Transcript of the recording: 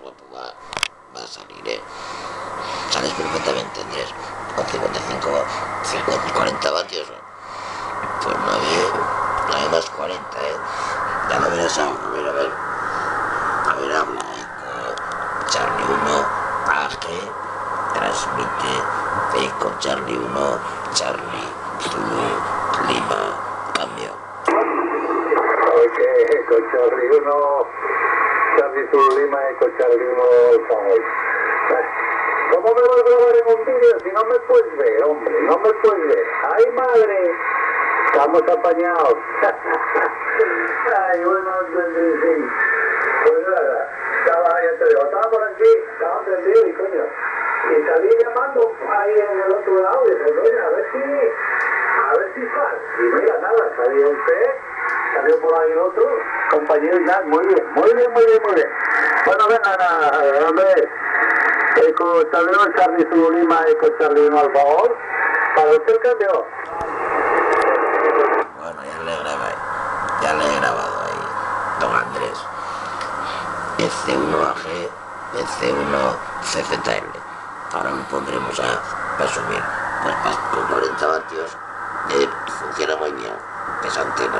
guapo va a salir, Sales perfectamente, Andrés, con 55, 50, 40 vatios, pues 9 más 40, Ya lo verás ahora, a ver, habla, Charlie 1, AG, transmite, Eco Charlie 1, Charlie, Zulu, Lima, cambio. Ok, Eco Charlie 1, Charlie Zulu Lima, Eco Charlie 1, Samuel. ¿Cómo me vas a grabar en un vídeo si no me puedes ver, hombre? No me puedes ver. ¡Ay, madre! Estamos apañados. Ay, bueno, sí. Pues nada, ya te digo, estaba por aquí, estaba prendido y coño. Y salí llamando ahí en el otro lado y dije, coño, a ver si sale. Y mira, nada, salió usted, salió por ahí el otro, compañero y nada, muy bien. Bueno, venga, nada, hombre. Eco Charlie 1, Charlie Zulu Lima, Eco Charlie 1, al favor. Para usted el cambio. Bueno, ya le he grabado ahí, don Andrés. C1AG, C1 CZL. Ahora lo pondremos a subir. Pues con 40 vatios funciona muy bien esa antena.